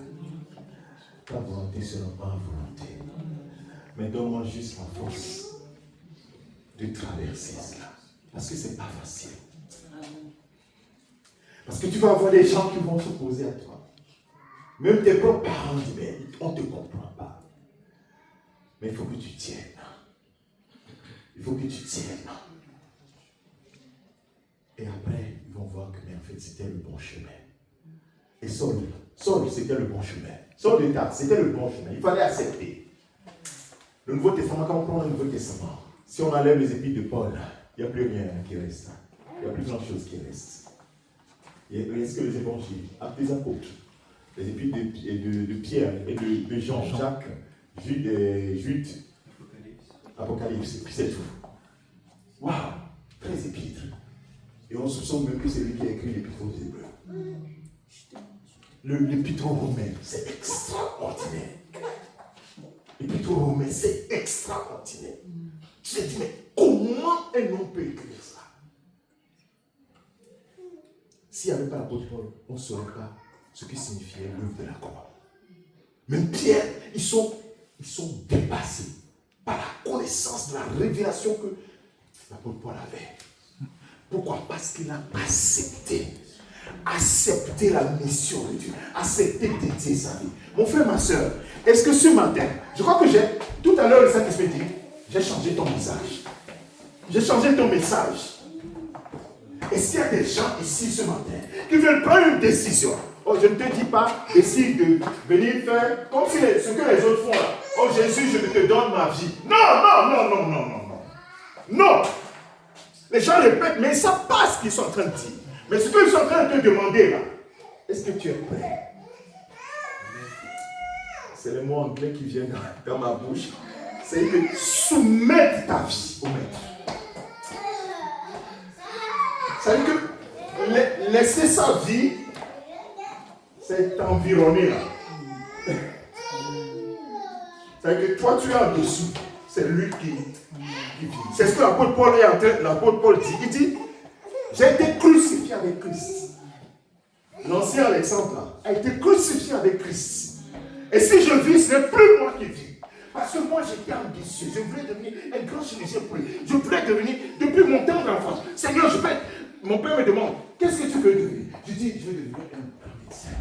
Ta volonté sera ma volonté. Mais donne-moi juste la force de traverser cela. Parce que ce n'est pas facile. Parce que tu vas avoir des gens qui vont s'opposer à toi. Même tes propres parents disent: mais on ne te comprend pas. Mais il faut que tu tiennes. Il faut que tu tiennes. Et après, ils vont voir que mais en fait, c'était le bon chemin. Et Saul, c'était le bon chemin. Saul de Tarse, c'était le bon chemin. Il fallait accepter. Le Nouveau Testament, quand on prend le Nouveau Testament, si on enlève les épîtres de Paul, il n'y a plus rien qui reste. Il n'y a plus grand chose qui reste. Il reste que les évangiles, les apôtres, les épîtres de Pierre et de Jean, Jacques, Jude, Apocalypse, et puis c'est tout. Waouh, 13 épîtres. Et on soupçonne même que c'est lui qui a écrit l'épître aux Hébreux. L'épître aux Romains, c'est extraordinaire. L'épître aux Romains, c'est extraordinaire. Je me dis: mais comment un homme peut écrire ça? S'il n'y avait pas l'apôtre Paul, on ne saurait pas ce que signifiait l'œuvre de la croix. Même Pierre, ils sont dépassés par la connaissance de la révélation que l'apôtre Paul avait. Pourquoi? Parce qu'il a accepté la mission de Dieu, accepté de dédier sa vie. Mon frère, ma soeur, est-ce que ce matin, je crois que tout à l'heure, le Saint-Esprit dit: j'ai changé ton message. J'ai changé ton message. Est-ce qu'il y a des gens ici ce matin qui veulent prendre une décision? Oh, je ne te dis pas, décide de venir faire comme ce que les autres font là. Oh Jésus, je te donne ma vie. Non. Non. Les gens répètent, mais ils ne savent pas ce qu'ils sont en train de dire. Mais ce qu'ils sont en train de te demander là, est-ce que tu es prêt? C'est le mot anglais qui vient dans ma bouche. C'est de soumettre ta vie au maître. Ça veut dire que laisser sa vie, c'est t'environner là. Ça veut dire que toi tu es en dessous. C'est lui qui vit. C'est ce que l'apôtre Paul est en train. L'apôtre Paul dit. Il dit: j'ai été crucifié avec Christ. L'ancien Alexandre là, a été crucifié avec Christ. Et si je vis, ce n'est plus moi qui vis. Parce que moi j'étais ambitieux. Je voulais devenir un grand chirurgien pour lui. Je voulais devenir, depuis mon temps d'enfance, Seigneur, je vais. Mon père me demande: qu'est-ce que tu veux devenir? Je dis: je veux devenir un grand médecin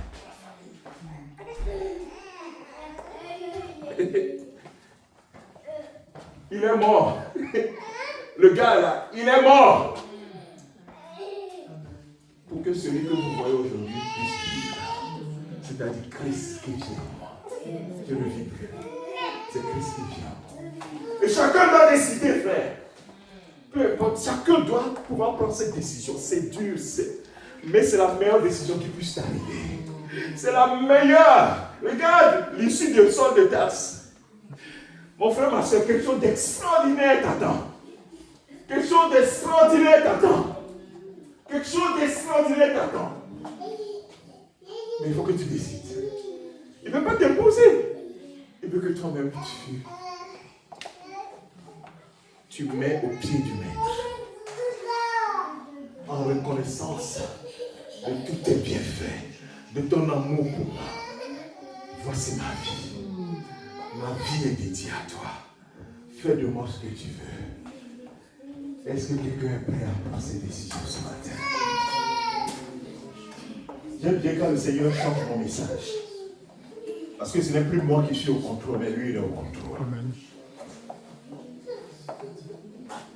pour la famille. Il est mort. Le gars là, il est mort. pour que celui que vous voyez aujourd'hui puisse vivre. C'est-à-dire Christ qui vit en moi. Je ne vis plus. C'est Christ qui vit en moi. Et chacun doit décider, frère. Peu importe, chacun doit pouvoir prendre cette décision. C'est dur, mais c'est la meilleure décision qui puisse t'arriver. C'est la meilleure. Regarde l'issue du sol de tasse. Mon frère, ma soeur, quelque chose d'extraordinaire t'attend. Quelque chose d'extraordinaire t'attend. Quelque chose d'extraordinaire t'attend. Mais il faut que tu décides. Il ne veut pas t'imposer. Il veut que toi-même tu mets au pied du maître. En reconnaissance de tous tes bienfaits, de ton amour pour moi. Voici ma vie. Ma vie est dédiée à toi. Fais de moi ce que tu veux. Est-ce que quelqu'un est prêt à prendre ses décisions ce matin? J'aime bien quand le Seigneur change mon message. Parce que ce n'est plus moi qui suis au contrôle, mais lui il est au contrôle. Amen.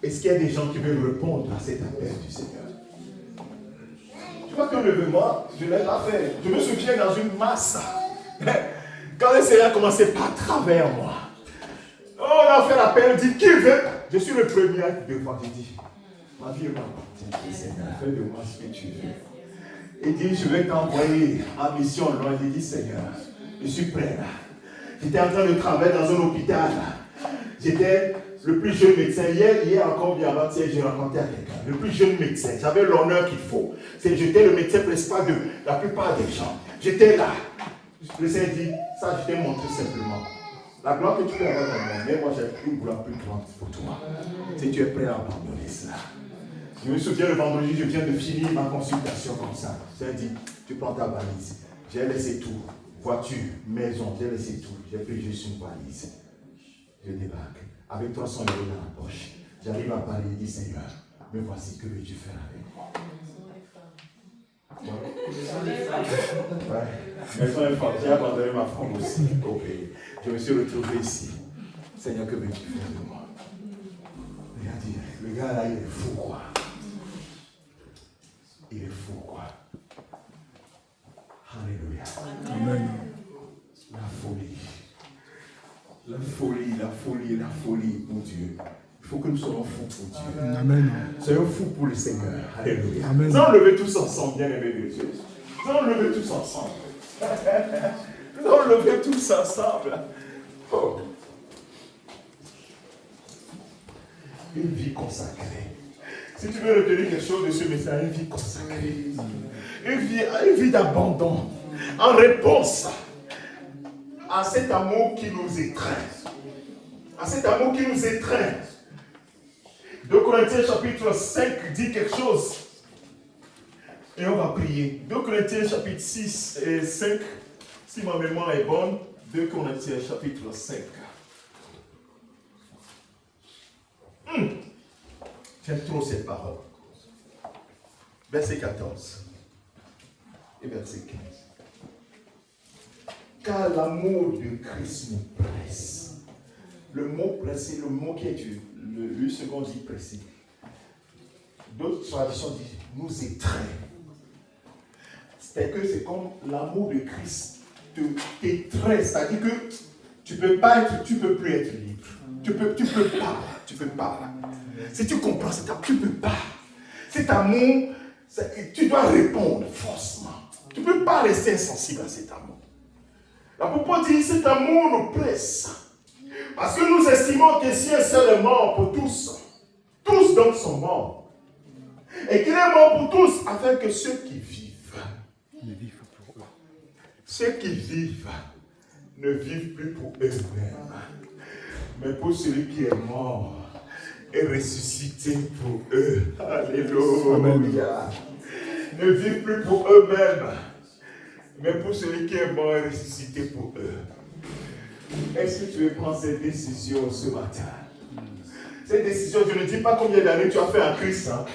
Est-ce qu'il y a des gens qui veulent répondre à cet appel du Seigneur? Tu vois que le moi, je ne l'ai pas fait. Je me souviens dans une masse. Quand le Seigneur a commencé par travers moi. On a fait l'appel, dit qui veut? Je suis le premier devant. J'ai dit, ma vie m'appartient, Seigneur, fais de moi ce que tu veux. Il dit, je vais t'envoyer en mission loin. J'ai dit, Seigneur, je suis prêt là. J'étais en train de travailler dans un hôpital. J'étais le plus jeune médecin. Hier encore, bien avant-hier, j'ai rencontré quelqu'un. Le plus jeune médecin. J'avais l'honneur qu'il faut. J'étais le médecin principal de la plupart des gens. J'étais là. Le Seigneur dit, ça je t'ai montré simplement. La gloire que tu peux avoir dans le monde, mais moi j'ai une gloire plus grande pour toi. Si tu es prêt à abandonner ça. Je me souviens le vendredi, je viens de finir ma consultation comme ça. Le Seigneur dit, tu prends ta valise. J'ai laissé tout. Voiture, maison, j'ai laissé tout. J'ai pris juste une valise. Je débarque. Avec 300 € dans la poche. J'arrive à Paris et dis, Seigneur, me voici, que veux-tu faire avec moi? Ouais. J'ai abandonné ma femme aussi au pays. Je me suis retrouvé ici. Seigneur, que veux-tu faire de moi? Il a dit, le gars là, il est fou quoi. Il est fou quoi. Alléluia. Amen. La folie. La folie, la folie, la folie pour Dieu. Il faut que nous soyons fous pour Dieu. Amen. Soyons fous pour le Seigneur. Alléluia. Amen. Nous allons lever tous ensemble, bien aimés de Dieu. Nous allons lever tous ensemble. Nous allons lever tous ensemble. Oh. Une vie consacrée. Si tu veux retenir quelque chose de ce message, une vie consacrée. Une vie d'abandon. En réponse à cet amour qui nous étreint. À cet amour qui nous étreint. 2 Corinthiens chapitre 5 dit quelque chose. Et on va prier. 2 Corinthiens chapitre 6 et 5. Si ma mémoire est bonne. 2 Corinthiens chapitre 5. J'aime trop cette parole. Verset 14. Et verset 15. Car l'amour de Christ nous presse. Le mot pressé, le mot qui est le second dit pressé. D'autres traditions disent nous étreint. C'est que c'est comme l'amour de Christ t'étreint. C'est-à-dire que tu ne peux plus être libre. Tu peux pas. Si tu comprends cet amour, tu ne peux pas. Cet amour, tu dois répondre forcément. Tu ne peux pas rester insensible à cet amour. L'apôtre dit cet amour nous presse. Parce que nous estimons que si un seul est mort pour tous, tous donc sont morts. Et qu'il est mort pour tous, afin que ceux qui vivent, ceux qui vivent, ne vivent plus pour eux-mêmes, mais pour celui qui est mort et ressuscité pour eux. Alléluia. Amen. Ne vivent plus pour eux-mêmes, mais pour celui qui est mort et ressuscité pour eux. Est-ce que tu veux prendre cette décision ce matin? Cette décision, je ne dis pas combien d'années tu as fait en Christ. Hein?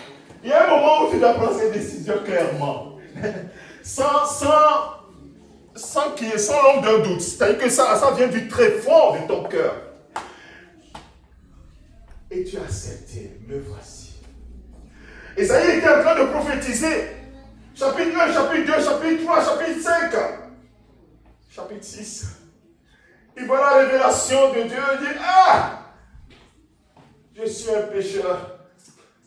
Il y a un moment où tu dois prendre cette décision clairement. sans l'ombre d'un doute. C'est-à-dire que ça vient du très fond de ton cœur. Et tu as accepté, me voici. Esaïe était en train de prophétiser Chapitre 1, chapitre 2, chapitre 3, chapitre 5. Chapitre 6. Il voit la révélation de Dieu. Il dit, ah, je suis un pécheur.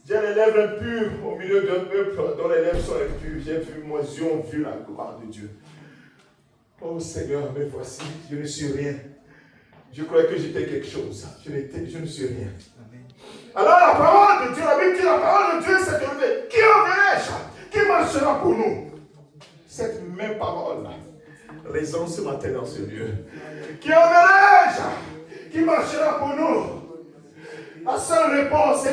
J'ai les lèvres impures au milieu d'un peuple dont les lèvres sont impures. J'ai vu, mes yeux ont vu la gloire de Dieu. Oh Seigneur, me voici, je ne suis rien. Je croyais que j'étais quelque chose. Je ne suis rien. Alors la parole de Dieu, la Bible dit, la parole de Dieu s'est élevée. Qui enverrai-je? Qui marchera pour nous? Cette même parole résonne ce matin dans ce lieu. Qui enverrai-je? Qui marchera pour nous? La seule réponse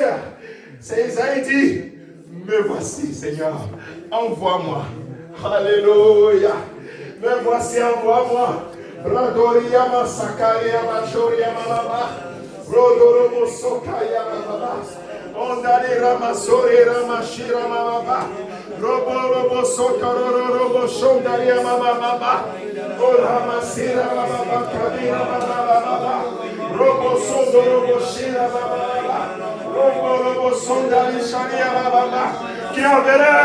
c'est Isaïe dit, me voici Seigneur, envoie-moi. Alléluia. Me voici, envoie-moi. Radoria masakaria majoria mama. Rodorobo sokaya mama. Ondari ramasori ramashira mama. Robo sokaro shondaria mama. Oramasira mama kadira mama. Robo sondorobo shira mama. Robo sondari sharia mama. Qui enverra